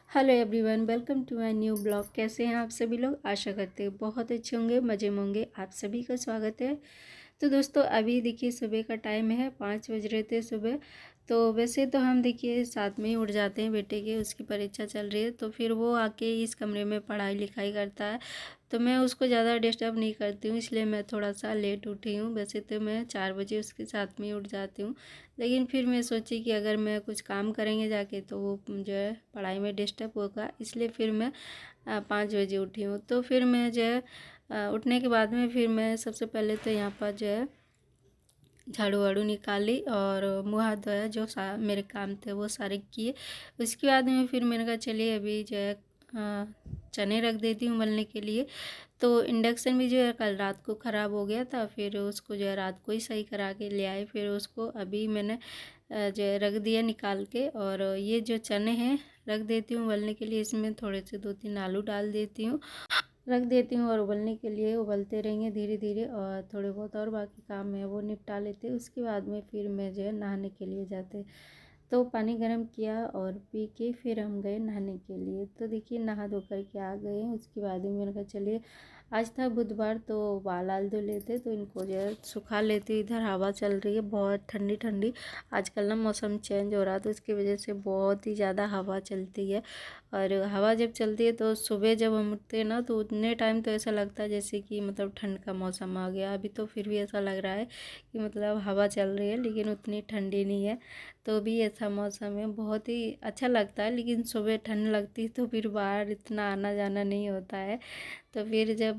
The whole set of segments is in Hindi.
Hello everyone, welcome to my new blog. कैसे हैं आप सभी लोग? आशा करते हैं बहुत अच्छे होंगे, मज़े में होंगे। आप सभी का स्वागत है। तो दोस्तों, अभी देखिए सुबह का टाइम है, 5 बज रहे थे सुबह। तो वैसे तो हम देखिए साथ में ही उठ जाते हैं, बेटे के उसकी परीक्षा चल रही है तो फिर वो आके इस कमरे में पढ़ाई लिखाई करता है। तो मैं उसको ज़्यादा डिस्टर्ब नहीं करती हूँ, इसलिए मैं थोड़ा सा लेट उठी हूँ। वैसे तो मैं 4 बजे उसके साथ में ही उठ जाती हूँ, लेकिन फिर मैं सोची कि अगर मैं कुछ काम करेंगे जाके तो वो जो है पढ़ाई में डिस्टर्ब होगा, इसलिए फिर मैं 5 बजे उठी हूँ। तो फिर मैं जो है उठने के बाद में फिर मैं सबसे पहले तो यहाँ पर जो है झाड़ू वाड़ू निकाली और मुँह हाथ धोया, जो मेरे काम थे वो सारे किए। उसके बाद में फिर मैंने कहा चलिए अभी जो है चने रख देती हूँ उबलने के लिए। तो इंडक्शन भी जो है कल रात को ख़राब हो गया था, फिर उसको जो है रात को ही सही करा के ले आए। फिर उसको अभी मैंने जो है रख दिया निकाल के। और ये जो चने हैं रख देती हूँ उबलने के लिए। इसमें थोड़े से 2-3 आलू डाल देती हूँ, रख देती हूँ और उबलने के लिए उबलते रहेंगे धीरे धीरे। और थोड़े बहुत और बाकी काम है वो निपटा लेते। उसके बाद में फिर मैं जो है नहाने के लिए जाते। तो पानी गर्म किया और पी के फिर हम गए नहाने के लिए। तो देखिए नहा धो कर के आ गए। उसके बाद में मैंने कहा चलिए, आज था बुधवार तो बाल आल धो लेते, तो इनको जो है सुखा लेते। इधर हवा चल रही है बहुत ठंडी ठंडी। आजकल ना मौसम चेंज हो रहा है तो इसकी वजह से बहुत ही ज़्यादा हवा चलती है। और हवा जब चलती है तो सुबह जब हम उठते हैं ना, तो उतने टाइम तो ऐसा लगता है जैसे कि मतलब ठंड का मौसम आ गया। अभी तो फिर भी ऐसा लग रहा है कि मतलब हवा चल रही है, लेकिन उतनी ठंडी नहीं है। तो भी ऐसा मौसम है, बहुत ही अच्छा लगता है। लेकिन सुबह ठंड लगती है तो फिर बाहर इतना आना जाना नहीं होता है। तो फिर जब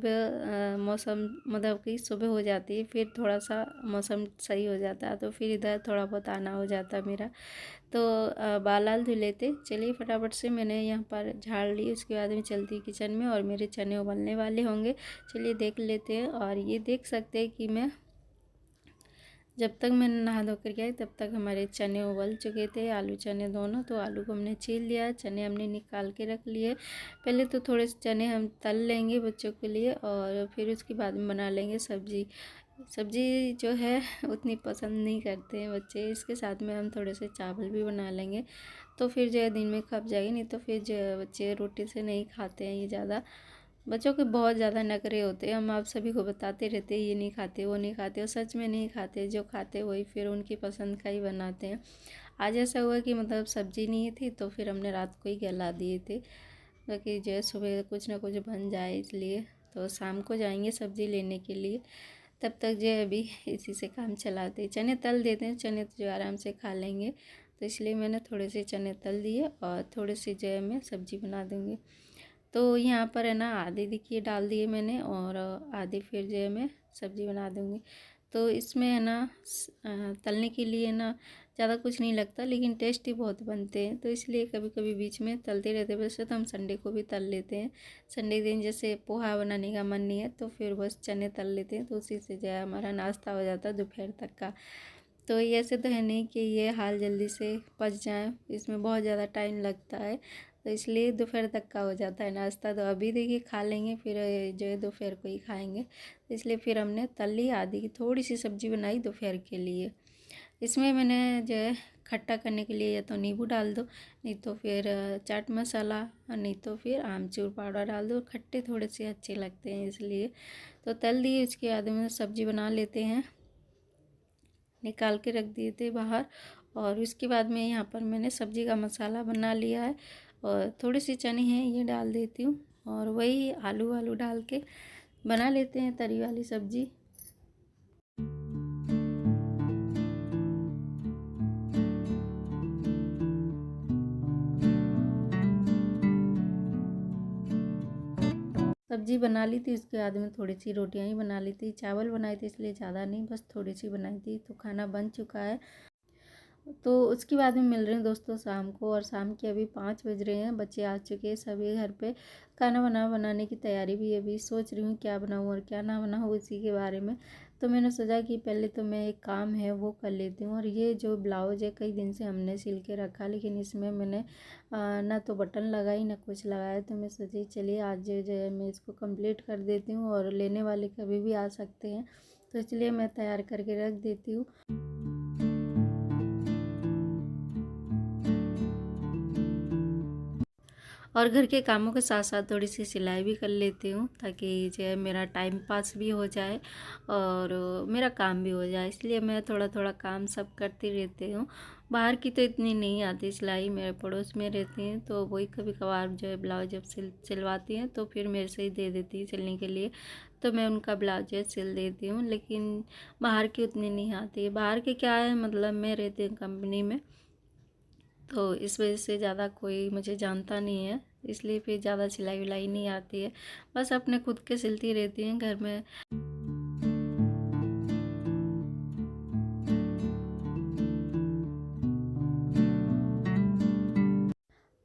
मौसम मतलब कि सुबह हो जाती है, फिर थोड़ा सा मौसम सही हो जाता है, तो फिर इधर थोड़ा बहुत आना हो जाता है मेरा। तो बाल आल धुल लेते। चलिए फटाफट से मैंने यहाँ पर झाड़ ली। उसके बाद में चलती किचन में और मेरे चने उबलने वाले होंगे। चलिए देख लेते हैं। और ये देख सकते हैं कि मैं जब तक मैंने नहा धो कर आई तब तक हमारे चने उबल चुके थे, आलू चने दोनों। तो आलू को हमने छील लिया, चने हमने निकाल के रख लिए। पहले तो थोड़े से चने हम तल लेंगे बच्चों के लिए और फिर उसके बाद में बना लेंगे सब्जी। सब्जी जो है उतनी पसंद नहीं करते हैं बच्चे, इसके साथ में हम थोड़े से चावल भी बना लेंगे। तो फिर जो है दिन में खप जाएगी, नहीं तो फिर जो है बच्चे रोटी से नहीं खाते हैं ये ज़्यादा। बच्चों के बहुत ज़्यादा नखरे होते हैं, हम आप सभी को बताते रहते हैं ये नहीं खाते वो नहीं खाते, और सच में नहीं खाते। जो खाते वही फिर उनकी पसंद का ही बनाते हैं। आज ऐसा हुआ कि मतलब सब्ज़ी नहीं थी तो फिर हमने रात को ही गला दिए थे, ताकि जो है सुबह कुछ ना कुछ बन जाए, इसलिए। तो शाम को जाएंगे सब्ज़ी लेने के लिए, तब तक जो है अभी इसी से काम चलाते। चने तल देते हैं, चने तो जो आराम से खा लेंगे, तो इसलिए मैंने थोड़े से चने तल दिए और थोड़े से जो है मैं सब्ज़ी बना दूँगी। तो यहाँ पर है ना आधे देखिए डाल दिए मैंने और आधे फिर जो है मैं सब्ज़ी बना दूँगी। तो इसमें है ना तलने के लिए ना ज़्यादा कुछ नहीं लगता, लेकिन टेस्टी बहुत बनते हैं, तो इसलिए कभी कभी बीच में तलते रहते हैं। वैसे तो हम संडे को भी तल लेते हैं। संडे दिन जैसे पोहा बनाने का मन नहीं है तो फिर बस चने तल लेते हैं, तो उसी से जो है हमारा नाश्ता हो जाता है दोपहर तक का। तो ये ऐसे तो है नहीं कि ये हाल जल्दी से पच जाए, इसमें बहुत ज़्यादा टाइम लगता है, तो इसलिए दोपहर तक का हो जाता है नाश्ता। तो अभी देखिए खा लेंगे, फिर जो है दोपहर को ही खाएंगे, तो इसलिए फिर हमने तल ली। आधी की थोड़ी सी सब्ज़ी बनाई दोपहर के लिए। इसमें मैंने जो है खट्टा करने के लिए या तो नींबू डाल दो, नहीं तो फिर चाट मसाला, और नहीं तो फिर आमचूर पाउडर डाल दो। खट्टे थोड़े से अच्छे लगते हैं इसलिए। तो तल दिए, उसके बाद में सब्ज़ी बना लेते हैं। निकाल के रख दिए थे बाहर। और उसके बाद में यहाँ पर मैंने सब्ज़ी का मसाला बना लिया है, और थोड़ी सी चने हैं ये डाल देती हूँ, और वही आलू वालू डाल के बना लेते हैं तरी वाली सब्ज़ी। सब्ज़ी बना ली थी, उसके बाद में थोड़ी सी रोटियां ही बना ली थी। चावल बनाए थे इसलिए ज़्यादा नहीं, बस थोड़ी सी बनाई थी। तो खाना बन चुका है। तो उसके बाद में मिल रहे हैं दोस्तों शाम को, और शाम के अभी 5 बज रहे हैं। बच्चे आ चुके हैं सभी घर पे। खाना बनाने की तैयारी भी अभी सोच रही हूँ क्या बनाऊँ और क्या ना बनाऊँ इसी के बारे में। तो मैंने सोचा कि पहले तो मैं एक काम है वो कर लेती हूँ। और ये जो ब्लाउज है कई दिन से हमने सिल के रखा, लेकिन इसमें मैंने ना तो बटन लगाई ना कुछ लगाया। तो मैं सोची चलिए आज जो है मैं इसको कंप्लीट कर देती हूँ, और लेने वाले कभी भी आ सकते हैं, तो इसलिए मैं तैयार करके रख देती हूँ। और घर के कामों के साथ साथ थोड़ी सी सिलाई भी कर लेती हूँ, ताकि जो है मेरा टाइम पास भी हो जाए और मेरा काम भी हो जाए। इसलिए मैं थोड़ा थोड़ा काम सब करती रहती हूँ। बाहर की तो इतनी नहीं आती सिलाई, मेरे पड़ोस में रहती हैं तो वही कभी कभार जो है ब्लाउज जब सिलवाती हैं तो फिर मेरे से ही दे देती है सिलने के लिए, तो मैं उनका ब्लाउज जो है सिल देती हूँ। लेकिन बाहर की उतनी नहीं आती है। बाहर के क्या है, मतलब मैं रहती हूँ कंपनी में, तो इस वजह से ज़्यादा कोई मुझे जानता नहीं है, इसलिए फिर ज़्यादा सिलाई विलाई नहीं आती है। बस अपने खुद के सिलती रहती हैं घर में।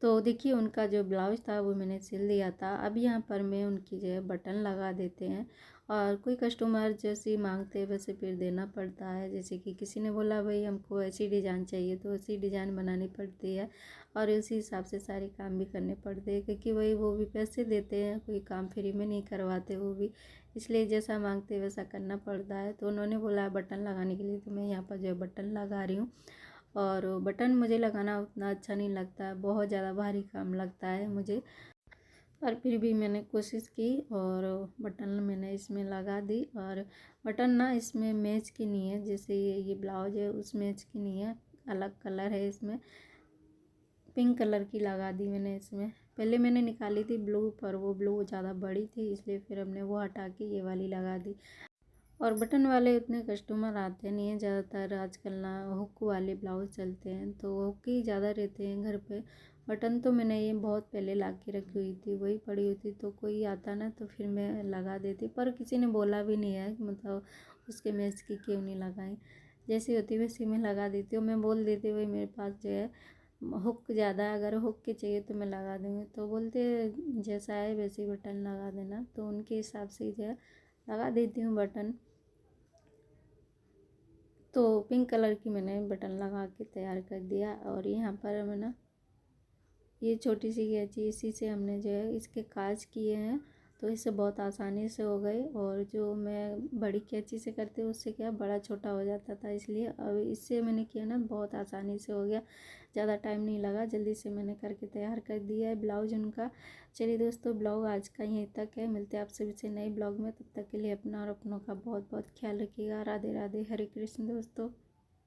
तो देखिए उनका जो ब्लाउज था वो मैंने सिल दिया था। अब यहाँ पर मैं उनकी जो है बटन लगा देते हैं, और कोई कस्टमर जैसे मांगते हैं वैसे फिर देना पड़ता है। जैसे कि किसी ने बोला भाई हमको ऐसी डिज़ाइन चाहिए, तो ऐसी डिज़ाइन बनानी पड़ती है और उसी हिसाब से सारे काम भी करने पड़ते हैं, क्योंकि वही वो भी पैसे देते हैं, कोई काम फ्री में नहीं करवाते वो भी, इसलिए जैसा मांगते हैं वैसा करना पड़ता है। तो उन्होंने बोला बटन लगाने के लिए, तो मैं यहाँ पर जो है बटन लगा रही हूँ। और बटन मुझे लगाना उतना अच्छा नहीं लगता है, बहुत ज़्यादा भारी काम लगता है मुझे, पर फिर भी मैंने कोशिश की और बटन मैंने इसमें लगा दी। और बटन ना इसमें मैच की नहीं है, जैसे ये ब्लाउज है उस मैच की नहीं है, अलग कलर है इसमें, पिंक कलर की लगा दी मैंने इसमें। पहले मैंने निकाली थी ब्लू, पर वो ब्लू ज़्यादा बड़ी थी, इसलिए फिर हमने वो हटा के ये वाली लगा दी। और बटन वाले उतने कस्टमर आते नहीं हैं, ज़्यादातर आजकल ना हुक वाले ब्लाउज चलते हैं, तो हुक ही ज़्यादा रहते हैं घर पे। बटन तो मैंने ये बहुत पहले ला के रखी हुई थी, वही पड़ी हुई थी, तो कोई आता ना तो फिर मैं लगा देती, पर किसी ने बोला भी नहीं है कि मतलब उसके मैच की क्यों नहीं लगाई। जैसी होती वैसी मैं लगा देती हूँ। मैं बोल देती हूँ भाई मेरे पास जो है हुक ज़्यादा है, अगर हुक के चाहिए तो मैं लगा दूँगी, तो बोलते जैसा है वैसे ही बटन लगा देना, तो उनके हिसाब से जो है लगा देती हूँ बटन। तो पिंक कलर की मैंने बटन लगा के तैयार कर दिया। और यहाँ पर मैं ना ये छोटी सी कैंची, इसी से हमने जो है इसके काज किए हैं, तो इससे बहुत आसानी से हो गए। और जो मैं बड़ी कैंची से करती हूँ उससे क्या बड़ा छोटा हो जाता था, इसलिए अब इससे मैंने किया ना बहुत आसानी से हो गया, ज़्यादा टाइम नहीं लगा, जल्दी से मैंने करके तैयार कर दिया है ब्लाउज उनका। चलिए दोस्तों, ब्लॉग आज का यहीं तक है, मिलते हैं आप सभी से नए ब्लॉग में। तब तक के लिए अपना और अपनों का बहुत बहुत ख्याल रखिएगा। राधे राधे, हरे कृष्ण दोस्तों।